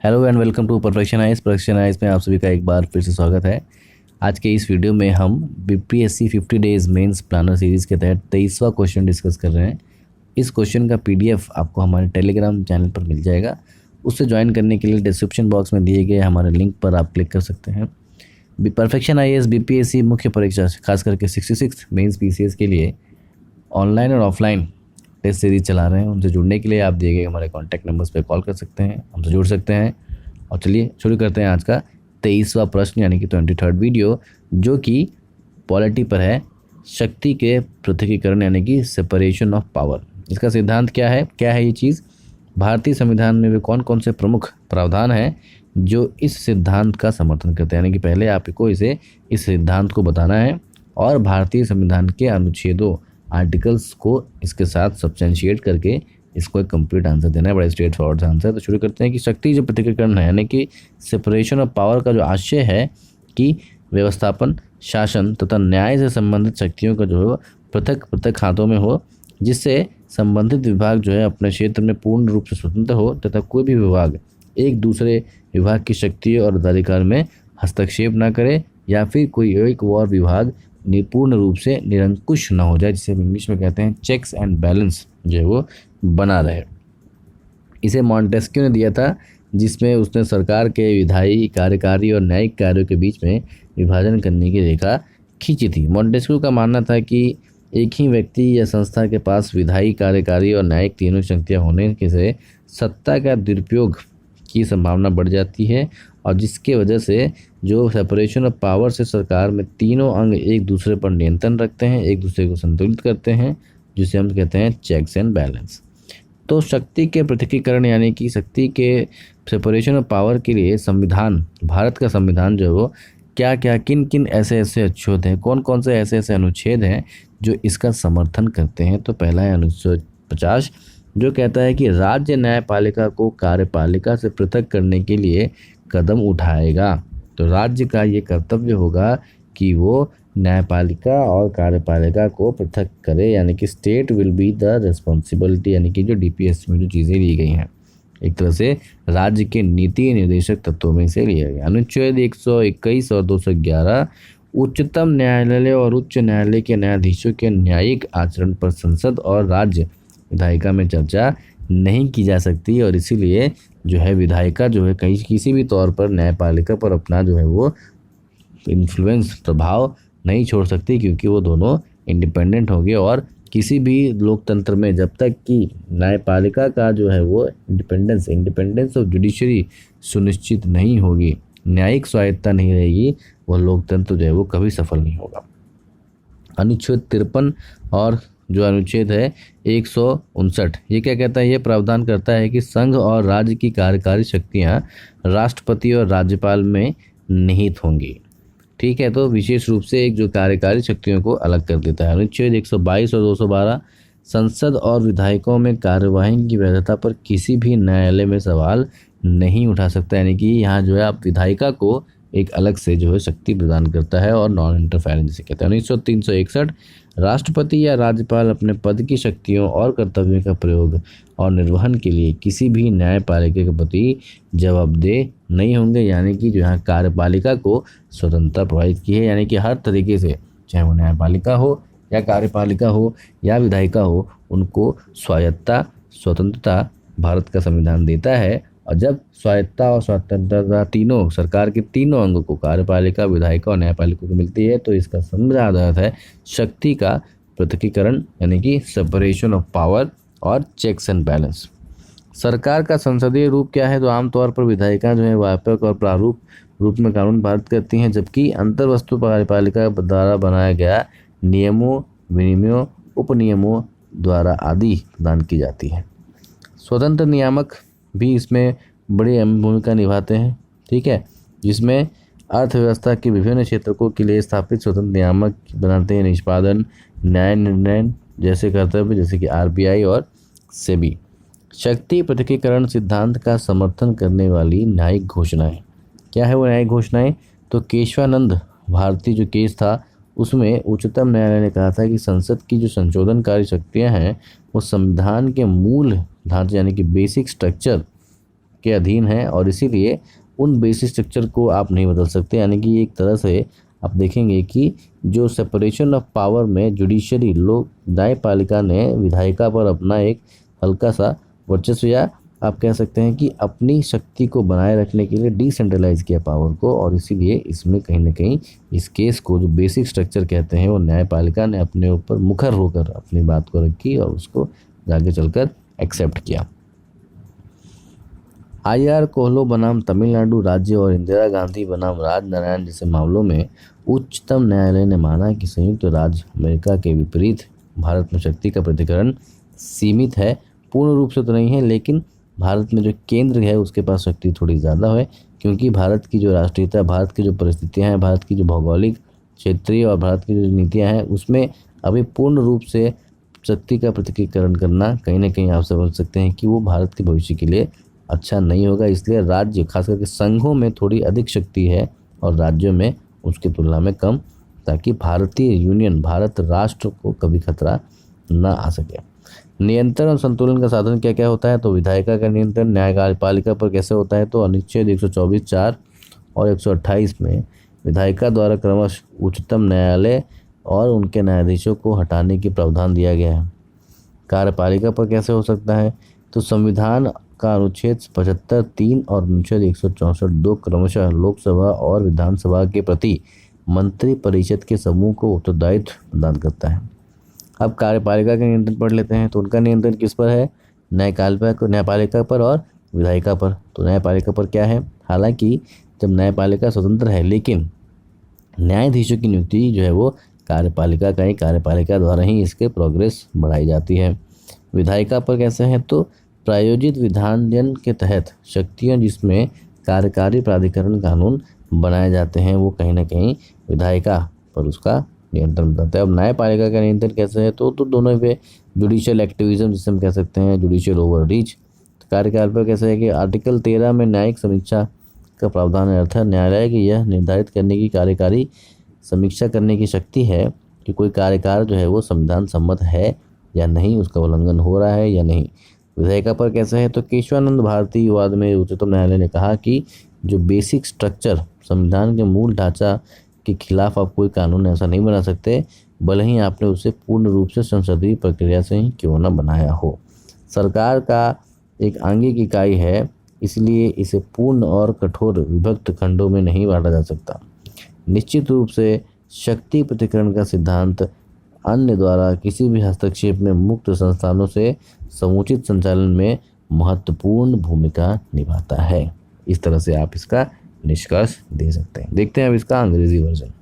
Hello and welcome to perfection eyes में आप सभी का एक बार फिर से स्वागत है। आज के इस वीडियो में हम BPSC 50 days mains planner series के तहत 23वां क्वेश्चन डिस्कस कर रहे हैं। इस क्वेश्चन का पीडीएफ आपको हमारे टेलीग्राम चैनल पर मिल जाएगा। उससे ज्वाइन करने के लिए डिस्क्रिप्शन बॉक्स में दिए गए हमारे लिंक पर आप क्लिक कर सकते हैं। परफेक्शन आईएएस बीपीएससी मुख्य परीक्षा खास करके 66 मेंस पीसीएस के लिए ऑनलाइन और ऑफलाइन टेस्ट सीरीज चला रहे हैं। उनसे जुड़ने के लिए आप दिए गए हमारे कॉन्टैक्ट नंबर्स पे कॉल कर सकते हैं, हमसे जुड़ सकते हैं। और चलिए शुरू करते हैं आज का 23वां प्रश्न यानी कि 23rd वीडियो, जो कि पॉलिटी पर है। शक्ति के पृथकीकरण यानी कि सेपरेशन ऑफ पावर। इसका सिद्धांत क्या है ये चीज़? भारतीय संविधान में वे कौन कौन से प्रमुख प्रावधान हैं जो इस सिद्धांत का समर्थन करते हैं? यानी कि पहले आपको इस सिद्धांत को बताना है और भारतीय संविधान के अनुच्छेदों आर्टिकल्स को इसके साथ सब्सटेंशिएट करके इसको एक कंप्लीट आंसर देना है। बड़ा स्ट्रेट फॉरवर्ड आंसर। तो शुरू करते हैं कि शक्ति जो पृथक्करण है यानी कि सेपरेशन ऑफ पावर का जो आशय है कि व्यवस्थापन, शासन तथा न्याय से संबंधित शक्तियों का जो है पृथक पृथक हाथों में हो, जिससे संबंधित विभाग जो है अपने क्षेत्र में पूर्ण रूप से स्वतंत्र हो तथा कोई भी विभाग एक दूसरे विभाग की शक्ति और अधिकार में हस्तक्षेप न करे या फिर कोई एक और विभाग पूर्ण रूप से निरंकुश न हो जाए, जिसे इंग्लिश में कहते हैं चेक्स एंड बैलेंस जो है वो बना रहे। इसे मॉन्टेस्क्यू ने दिया था, जिसमें उसने सरकार के विधायी, कार्यकारी और न्यायिक कार्यों के बीच में विभाजन करने की रेखा खींची थी। मॉन्टेस्क्यू का मानना था कि एक ही व्यक्ति या संस्था के पास विधायी, कार्यकारी और न्यायिक तीनों शक्तियाँ होने से सत्ता का दुरुपयोग की संभावना बढ़ जाती है, और जिसके वजह से जो सेपरेशन ऑफ पावर से सरकार में तीनों अंग एक दूसरे पर नियंत्रण रखते हैं, एक दूसरे को संतुलित करते हैं, जिसे हम कहते हैं चेक्स एंड बैलेंस। तो शक्ति के पृथकीकरण यानी कि शक्ति के सेपरेशन ऑफ पावर के लिए संविधान, भारत का संविधान जो है वो क्या क्या किन किन ऐसे अनुच्छेद हैं, कौन कौन से ऐसे अनुच्छेद हैं जो इसका समर्थन करते हैं? तो पहला है अनुच्छेद 50, जो कहता है कि राज्य न्यायपालिका को कार्यपालिका से पृथक करने के लिए कदम उठाएगा। तो राज्य का ये कर्तव्य होगा कि वो न्यायपालिका और कार्यपालिका को पृथक करे, यानी कि state will be the responsibility, यानी कि जो डीपीएस में जो चीज़ें ली गई हैं एक तरह से राज्य के नीति निर्देशक तत्वों में से लिया गया। अनुच्छेद 121 और 211 उच्चतम न्यायालय और उच्च न्यायालय के न्यायाधीशों के न्यायिक आचरण पर संसद और राज्य विधायिका में चर्चा नहीं की जा सकती, और इसीलिए जो है विधायिका जो है कहीं किसी भी तौर पर न्यायपालिका पर अपना जो है वो इन्फ्लुएंस, प्रभाव नहीं छोड़ सकती, क्योंकि वो दोनों इंडिपेंडेंट होंगे। और किसी भी लोकतंत्र में जब तक कि न्यायपालिका का जो है वो इंडिपेंडेंस ऑफ जुडिशरी सुनिश्चित नहीं होगी, न्यायिक स्वायत्ता नहीं रहेगी, वह लोकतंत्र जो है वो कभी सफल नहीं होगा। अनुच्छेद 53 और जो अनुच्छेद है 159, ये क्या कहता है? ये प्रावधान करता है कि संघ और राज्य की कार्यकारी शक्तियाँ राष्ट्रपति और राज्यपाल में निहित होंगी। ठीक है, तो विशेष रूप से एक जो कार्यकारी शक्तियों को अलग कर देता है। अनुच्छेद 122 और 212 संसद और विधायकों में कार्यवाही की वैधता पर किसी भी न्यायालय में सवाल नहीं उठा सकता, यानी कि यहाँ जो है आप विधायिका को एक अलग से जो है शक्ति प्रदान करता है और नॉन इंटरफेरेंस जिसे कहते हैं। 361 राष्ट्रपति या राज्यपाल अपने पद की शक्तियों और कर्तव्यों का प्रयोग और निर्वहन के लिए किसी भी न्यायपालिका के प्रति जवाबदेह नहीं होंगे, यानी कि जो यहाँ कार्यपालिका को स्वतंत्रता प्रभावित की है, यानी कि हर तरीके से चाहे वो न्यायपालिका हो या कार्यपालिका हो या विधायिका हो, उनको स्वायत्ता, स्वतंत्रता भारत का संविधान देता है। और जब स्वायत्ता और स्वतंत्रता तीनों सरकार के तीनों अंगों को, कार्यपालिका, विधायिका और न्यायपालिका को मिलती है, तो इसका समझा आधार है शक्ति का पृथकीकरण यानी कि सेपरेशन ऑफ पावर और चेक्स एंड बैलेंस। सरकार का संसदीय रूप क्या है? तो आमतौर पर विधायिका जो है व्यापक और प्रारूप रूप में कानून पारित करती हैं, जबकि अंतर्वस्तु कार्यपालिका द्वारा बनाया गया नियमों, विनियमों, उपनियमों द्वारा आदि प्रदान की जाती है। स्वतंत्र नियामक भी इसमें बड़ी अहम भूमिका निभाते हैं। ठीक है, जिसमें अर्थव्यवस्था के विभिन्न क्षेत्रों के लिए स्थापित स्वतंत्र नियामक बनाते हैं, निष्पादन, न्याय निर्णय जैसे कर्तव्य, जैसे कि आरबीआई और सेबी। शक्ति पृथकीकरण सिद्धांत का समर्थन करने वाली न्यायिक घोषणाएं क्या है? वो न्यायिक घोषणाएं तो केशवानंद भारती जो केस था उसमें उच्चतम न्यायालय ने कहा था कि संसद की जो संशोधनकारी शक्तियां हैं वो संविधान के मूल ढांचे यानी कि बेसिक स्ट्रक्चर के अधीन है और इसीलिए उन बेसिक स्ट्रक्चर को आप नहीं बदल सकते। यानी कि एक तरह से आप देखेंगे कि जो सेपरेशन ऑफ पावर में जुडिशरी लोक न्यायपालिका ने विधायिका पर अपना एक हल्का सा वर्चस्व या आप कह सकते हैं कि अपनी शक्ति को बनाए रखने के लिए डिसेंट्रलाइज किया पावर को, और इसीलिए इसमें कहीं ना कहीं इस केस को जो बेसिक स्ट्रक्चर कहते हैं वो न्यायपालिका ने अपने ऊपर मुखर होकर अपनी बात को रखी और उसको आगे चलकर एक्सेप्ट किया। IR कोहलो बनाम तमिलनाडु राज्य और इंदिरा गांधी बनाम राजनारायण जैसे मामलों में उच्चतम न्यायालय ने माना कि संयुक्त राज्य अमेरिका के विपरीत भारत में शक्ति का प्रतिकरण सीमित है, पूर्ण रूप से तो नहीं है, लेकिन भारत में जो केंद्र है उसके पास शक्ति थोड़ी ज़्यादा है, क्योंकि भारत की जो राष्ट्रीयता, भारत की जो परिस्थितियाँ हैं, भारत की जो भौगोलिक क्षेत्रीय और भारत की जो नीतियाँ हैं उसमें अभी पूर्ण रूप से शक्ति का पृथकीकरण करना कहीं ना कहीं आप समझ सकते हैं कि वो भारत के भविष्य के लिए अच्छा नहीं होगा। इसलिए राज्य खास करके संघों में थोड़ी अधिक शक्ति है और राज्यों में उसकी तुलना में कम, ताकि भारतीय यूनियन, भारत राष्ट्र को कभी खतरा ना आ सके। नियंत्रण और संतुलन का साधन क्या क्या होता है? तो विधायिका का नियंत्रण न्यायपालिका पर कैसे होता है? तो अनुच्छेद 124(4) और 128 में विधायिका द्वारा क्रमशः उच्चतम न्यायालय और उनके न्यायाधीशों को हटाने की प्रावधान दिया गया है। कार्यपालिका पर कैसे हो सकता है? तो संविधान का अनुच्छेद 75(3) और अनुच्छेद 164(2) क्रमशः लोकसभा और विधानसभा के प्रति मंत्री परिषद के समूह को उत्तरदायित्व प्रदान करता है। अब कार्यपालिका का नियंत्रण पढ़ लेते हैं। तो उनका नियंत्रण किस पर है? न्यायपालिका पर और विधायिका पर। तो न्यायपालिका पर क्या है? हालांकि जब न्यायपालिका स्वतंत्र है, लेकिन न्यायाधीशों की नियुक्ति जो है वो कार्यपालिका द्वारा ही इसके प्रोग्रेस बढ़ाई जाती है। विधायिका पर कैसे है? तो प्रायोजित विधानयन के तहत शक्तियाँ जिसमें कार्यकारी प्राधिकरण कानून बनाए जाते हैं वो कहीं ना कहीं विधायिका पर उसका नियंत्रण बताता है। अब न्यायपालिका का नियंत्रण कैसे है? तो दोनों पे जुडिशियल एक्टिविज्म जिसे हम कह सकते हैं, जुडिशियल ओवर रीच। कार्यकाल पर कैसे है कि आर्टिकल 13 में न्यायिक समीक्षा का प्रावधान है, अर्थात न्यायालय की यह निर्धारित करने की कार्यकारी समीक्षा करने की शक्ति है कि कोई कार्यकाल जो है वो संविधान सम्मत है या नहीं, उसका उल्लंघन हो रहा है या नहीं। विधायिका पर कैसे है? तो केशवानंद भारती विवाद में उच्चतम न्यायालय ने कहा कि जो बेसिक स्ट्रक्चर संविधान के मूल ढांचा के खिलाफ आप कोई कानून ऐसा नहीं बना सकते, भले ही आपने उसे पूर्ण रूप से संसदीय प्रक्रिया से ही क्यों न बनाया हो। सरकार का एक आंगिक इकाई है, इसलिए इसे पूर्ण और कठोर विभक्त खंडों में नहीं बांटा जा सकता। निश्चित रूप से शक्ति पृथक्करण का सिद्धांत अन्य द्वारा किसी भी हस्तक्षेप में मुक्त संस्थानों से समुचित संचालन में महत्वपूर्ण भूमिका निभाता है। इस तरह से आप इसका निष्कर्ष दे सकते हैं। देखते हैं अब इसका अंग्रेजी वर्जन।